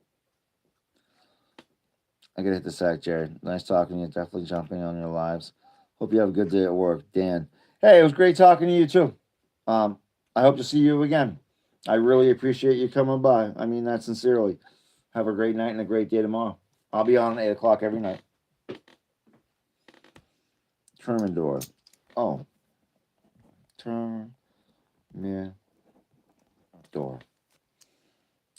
I gotta hit the sack, Jared. Nice talking to you. Definitely jumping on your lives. Hope you have a good day at work, Dan. Hey, it was great talking to you too. Um, I hope to see you again. I really appreciate you coming by. I mean that sincerely. Have a great night and a great day tomorrow. I'll be on at 8 o'clock every night. Termidor. Oh, Termidor.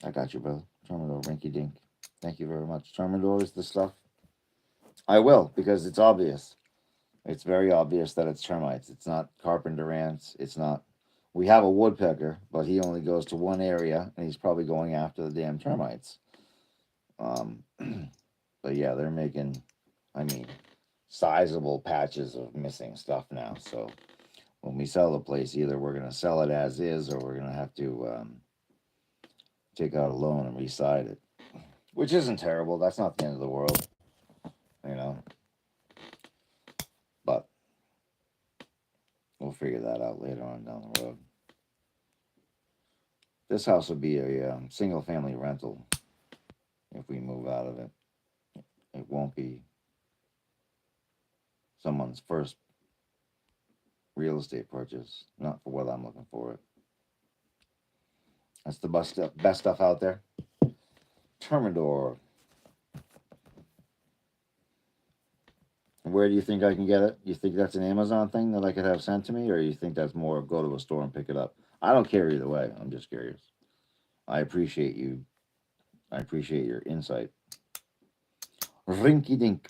I got you, brother. Termidor, rinky dink. Thank you very much. Termidor is the stuff. I will, because it's obvious. It's very obvious that it's termites. It's not carpenter ants. It's not. We have a woodpecker, but he only goes to one area, and he's probably going after the damn termites. But yeah, they're making, I mean, sizable patches of missing stuff now. So when we sell the place, either we're going to sell it as is, or we're going to have to take out a loan and reside it, which isn't terrible. That's not the end of the world, you know. But we'll figure that out later on down the road. This house will be a single family rental if we move out of it. It won't be someone's first real estate purchase, not for what I'm looking for it. That's the best stuff out there. Termidor. Where do you think I can get it? You think that's an Amazon thing that I could have sent to me, or you think that's more of go to a store and pick it up? I don't care either way. I'm just curious. I appreciate you. I appreciate your insight. Rinky dink.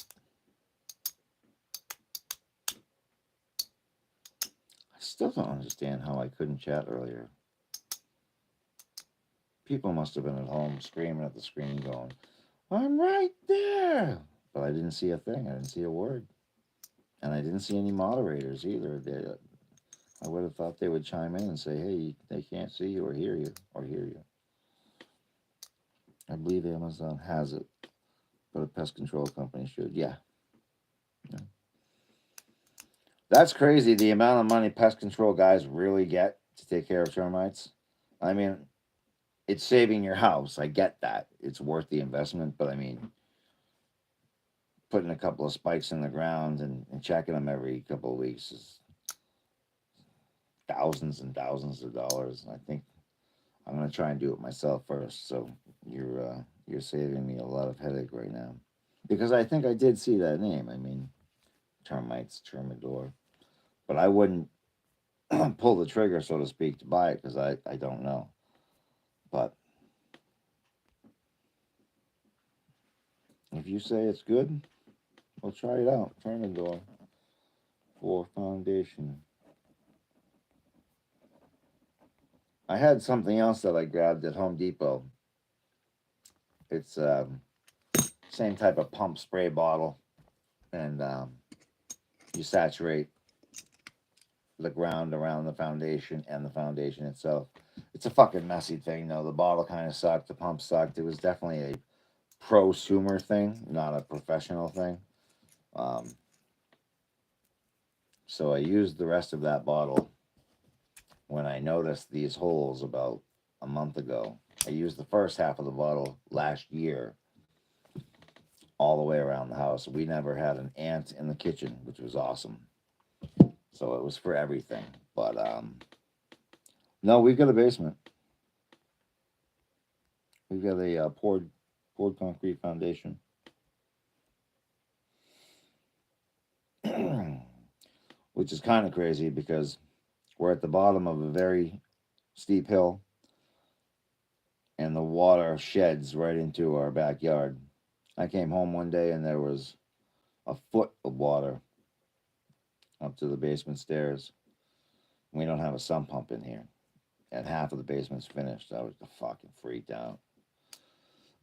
I still don't understand how I couldn't chat earlier. People must have been at home screaming at the screen going, I'm right there. But I didn't see a thing. I didn't see a word. And I didn't see any moderators either. I would have thought they would chime in and say, hey, they can't see you or hear you or hear you. I believe Amazon has it, but a pest control company should. Yeah. That's crazy, the amount of money pest control guys really get to take care of termites. I mean, it's saving your house. I get that. It's worth the investment, but I mean, putting a couple of spikes in the ground and checking them every couple of weeks is thousands and thousands of dollars. I think I'm gonna try and do it myself first. So you're saving me a lot of headache right now, because I think I did see that name. I mean, termites, Termidor, but I wouldn't pull the trigger, so to speak, to buy it because I don't know. But if you say it's good, we'll try it out. Termidor for foundation. I had something else that I grabbed at Home Depot. It's same type of pump spray bottle, and you saturate the ground around the foundation and the foundation itself. It's a fucking messy thing, though. The bottle kind of sucked. The pump sucked. It was definitely a prosumer thing, not a professional thing. So I used the rest of that bottle when I noticed these holes about a month ago. I used the first half of the bottle last year all the way around the house. We never had an ant in the kitchen, which was awesome. So it was for everything. But no, we've got a basement. We've got a poured concrete foundation. Which is kind of crazy because we're at the bottom of a very steep hill and the water sheds right into our backyard. I came home one day and there was a foot of water up to the basement stairs. We don't have a sump pump in here, and half of the basement's finished. I was fucking freaked out.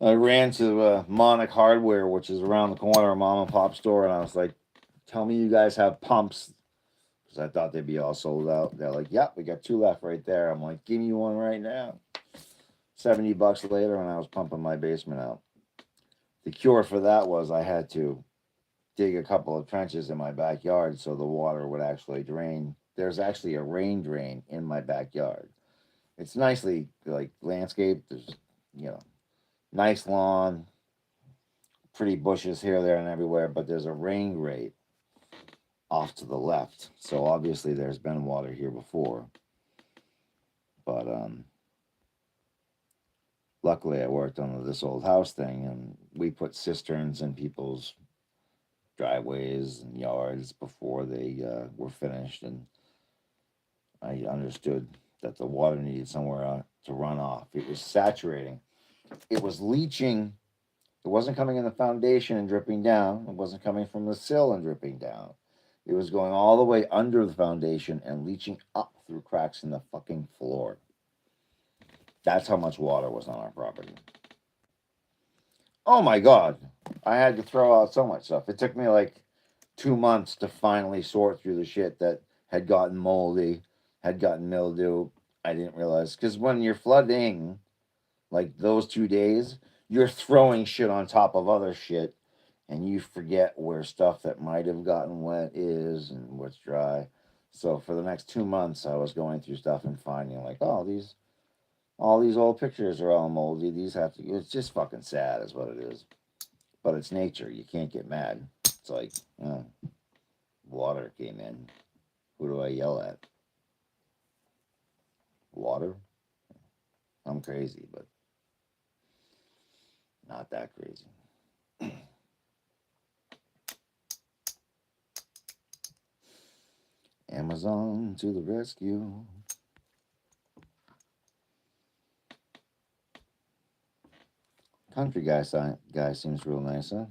I ran to Monic Hardware, which is around the corner, a mom and pop store, and I was like, "Tell me you guys have pumps," because I thought they'd be all sold out. They're like, "Yep, we got two left right there." I'm like, "Give me one right now." $70 later, and I was pumping my basement out. The cure for that was I had to dig a couple of trenches in my backyard so the water would actually drain. There's actually a rain drain in my backyard. It's nicely like landscaped. There's, you know, nice lawn, pretty bushes here, there, and everywhere, but there's a rain grate off to the left. So obviously there's been water here before. But luckily I worked on this old house thing and we put cisterns in people's driveways and yards before they were finished, and I understood that the water needed somewhere to run off. It was saturating. It was leaching. It wasn't coming in the foundation and dripping down. It wasn't coming from the sill and dripping down. It was going all the way under the foundation and leaching up through cracks in the fucking floor. That's how much water was on our property. Oh my God. I had to throw out so much stuff. It took me like 2 months to finally sort through the shit that had gotten moldy, had gotten mildew. I didn't realize. Because when you're flooding, like those 2 days, you're throwing shit on top of other shit and you forget where stuff that might have gotten wet is and what's dry. So for the next 2 months, I was going through stuff and finding like, oh, all these old pictures are all moldy. These have to. It's just fucking sad, is what it is. But it's nature. You can't get mad. It's like, water came in. Who do I yell at? Water? I'm crazy, but not that crazy. Amazon to the rescue. Country guy seems real nice, huh?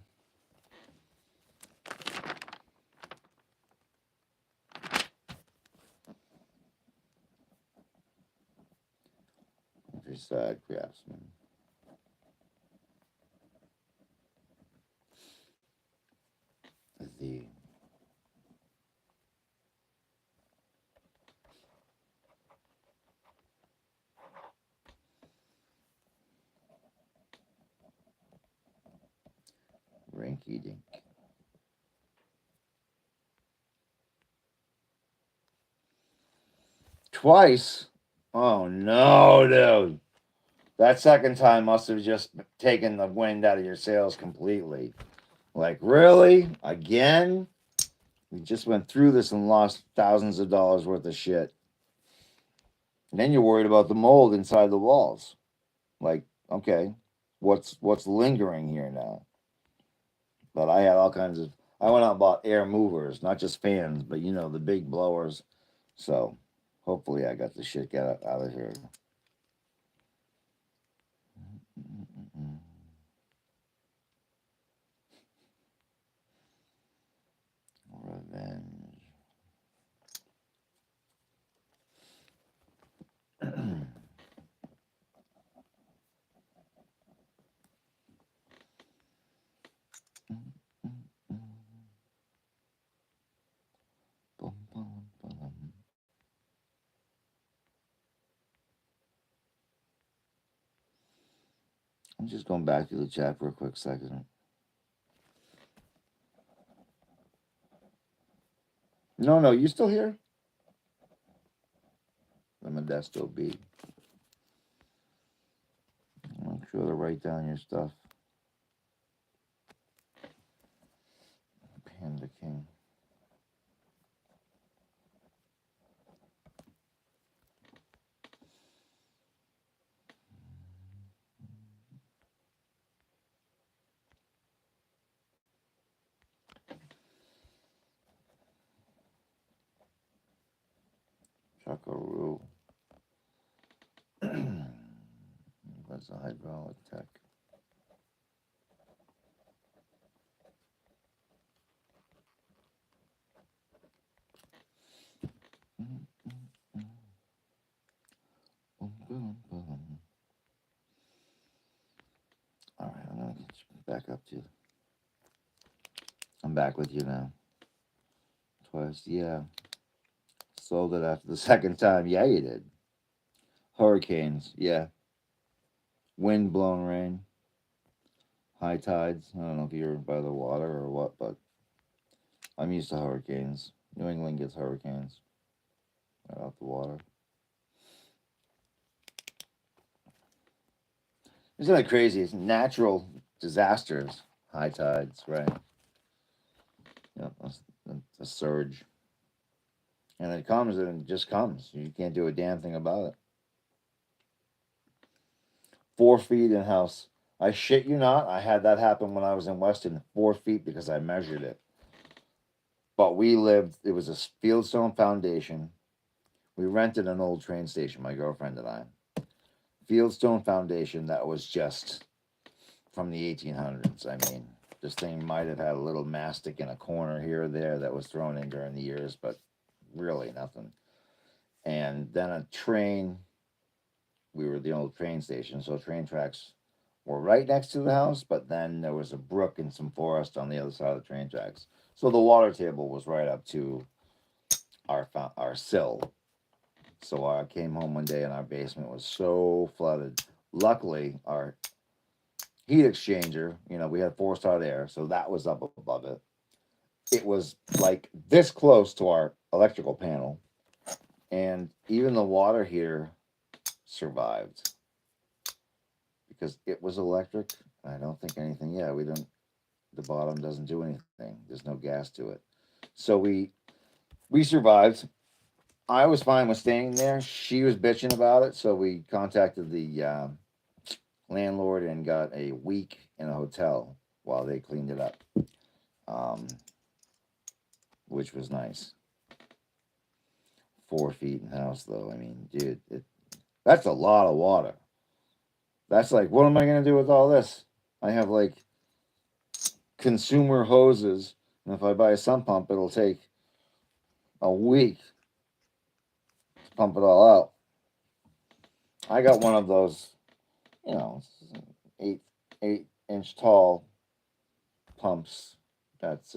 Countryside craftsman. The Rinky Dink. Twice? Oh no, dude. That second time must have just taken the wind out of your sails completely. Like, really? Again? We just went through this and lost thousands of dollars worth of shit. And then you're worried about the mold inside the walls. Like, okay, what's lingering here now? But I had all kinds of. I went out and bought air movers, not just fans, but the big blowers. So hopefully I got the shit out of here. Revenge. I'm just going back to the chat for a quick second. No, you still here? The Modesto B. Make sure to write down your stuff. Panda King. Chuckaroo. That's a hydraulic tech. All back up to. I'm back with you now. Twice, yeah. Sold it after the second time. Yeah, you did. Hurricanes, yeah. Wind blown rain. High tides. I don't know if you're by the water or what, but I'm used to hurricanes. New England gets hurricanes right off the water. Isn't that crazy? It's natural disasters, high tides, right? Yeah, a surge, and it comes and it just comes. You can't do a damn thing about it. 4 feet in house. I shit you not. I had that happen when I was in Weston. 4 feet because I measured it. But we lived. It was a fieldstone foundation. We rented an old train station. My girlfriend and I. Fieldstone foundation that was just from the 1800s. I mean, this thing might have had a little mastic in a corner here or there that was thrown in during the years, but really nothing. And then a train, we were the old train station, so train tracks were right next to the house, but then there was a brook and some forest on the other side of the train tracks. So the water table was right up to our sill. So I came home one day and our basement was so flooded. Luckily, our heat exchanger, we had forced hot air, so that was up above it. It was like this close to our electrical panel, and even the water heater survived because it was electric. I don't think anything. Yeah, we don't. The bottom doesn't do anything. There's no gas to it, so we survived. I was fine with staying there. She was bitching about it, so we contacted the landlord and got a week in a hotel while they cleaned it up, um, which was nice. 4 feet in the house, though. I mean, dude, that's a lot of water. That's like, what am I gonna do with all this? I have like consumer hoses, and if I buy a sump pump, it'll take a week to pump it all out. I got one of those, you know, eight 8 inch tall pumps that's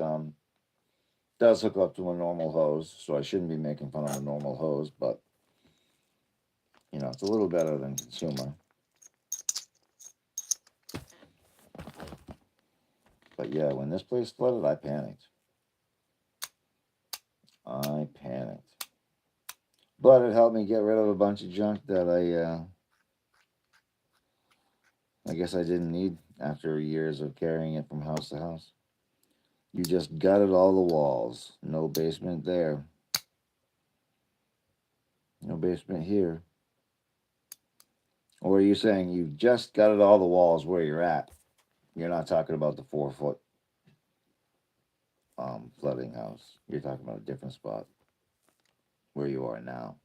does hook up to a normal hose, so I shouldn't be making fun of a normal hose, but it's a little better than consumer. But yeah, when this place flooded, I panicked. I panicked. But it helped me get rid of a bunch of junk that I guess I didn't need after years of carrying it from house to house. You just gutted all the walls. No basement there. No basement here. Or are you saying you just gutted all the walls where you're at? You're not talking about the 4 foot flooding house. You're talking about a different spot where you are now.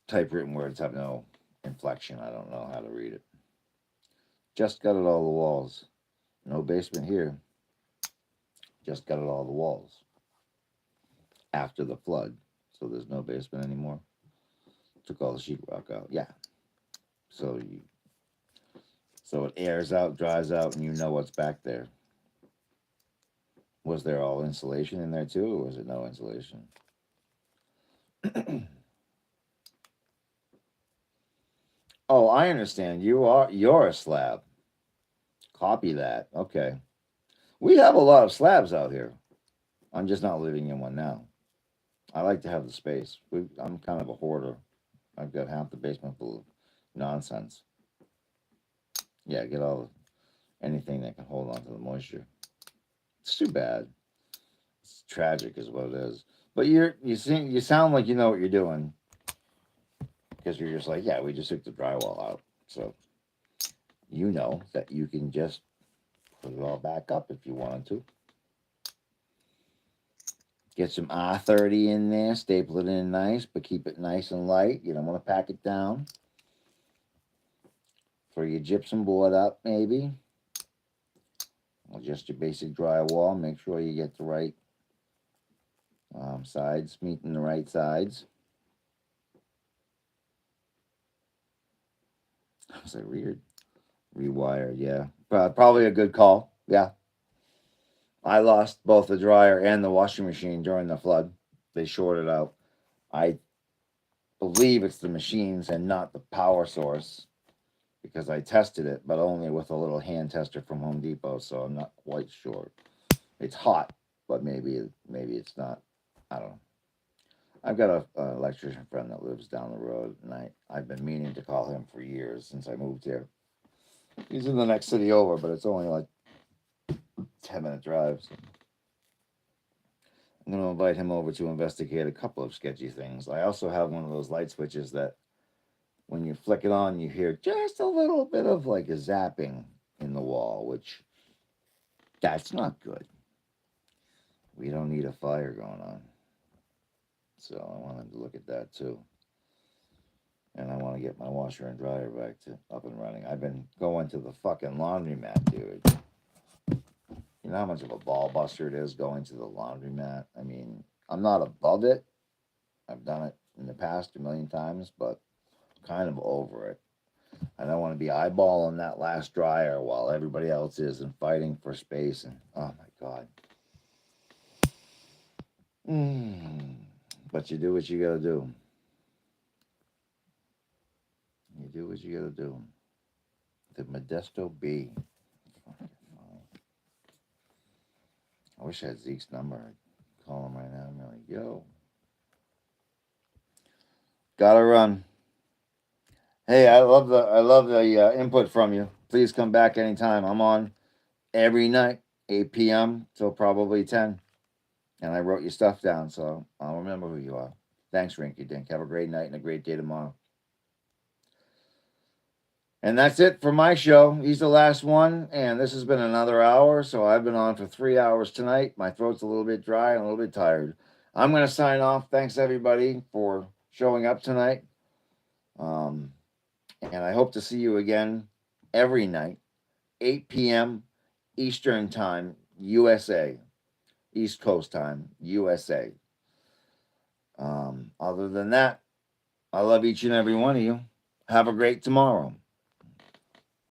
Typewritten words have no inflection. I don't know how to read it. Just gutted all the walls. No basement here. Just gutted all the walls after the flood. So there's no basement anymore. Took all the sheetrock out. Yeah. So it airs out, dries out, and you know what's back there. Was there all insulation in there too, or was it no insulation? Oh, I understand. You're a slab. Copy that. Okay. We have a lot of slabs out here. I'm just not living in one now. I like to have the space. I'm kind of a hoarder. I've got half the basement full of nonsense. Yeah, get anything that can hold on to the moisture. It's too bad. It's tragic, is what it is. But you sound like you know what you're doing because you're just like, yeah, we just took the drywall out, so you know that you can just put it all back up if you wanted to. Get some R30 in there, staple it in nice, but keep it nice and light. You don't want to pack it down. Throw your gypsum board up, maybe. Or just your basic drywall. Make sure you get the right sides, meeting the right sides. Was that weird? Rewired, yeah. Probably a good call. Yeah. I lost both the dryer and the washing machine during the flood. They shorted out. I believe it's the machines and not the power source because I tested it, but only with a little hand tester from Home Depot, so I'm not quite sure. It's hot, but maybe it's not. I don't know. I've got an electrician friend that lives down the road, and I've been meaning to call him for years since I moved here. He's in the next city over, but it's only like 10-minute drive. So I'm going to invite him over to investigate a couple of sketchy things. I also have one of those light switches that when you flick it on, you hear just a little bit of like a zapping in the wall, which that's not good. We don't need a fire going on. So I wanted to look at that too. And I want to get my washer and dryer back to up and running. I've been going to the fucking laundromat, dude. You know how much of a ball buster it is going to the laundromat? I mean, I'm not above it. I've done it in the past a million times, but kind of over it. I don't want to be eyeballing that last dryer while everybody else is and fighting for space. And oh my God. But you do what you got to do. You do what you got to do. The Modesto B. I wish I had Zeke's number. I'd call him right now and be like, yo. Gotta run. Hey, I love the input from you. Please come back anytime. I'm on every night, 8 p.m. till probably 10. And I wrote your stuff down, so I'll remember who you are. Thanks, Rinky Dink. Have a great night and a great day tomorrow. And that's it for my show. He's the last one, and this has been another hour. So I've been on for 3 hours tonight. My throat's a little bit dry and a little bit tired. I'm going to sign off. Thanks, everybody, for showing up tonight. And I hope to see you again every night, 8 p.m. Eastern Time, USA. East Coast Time, USA. Other than that, I love each and every one of you. Have a great tomorrow.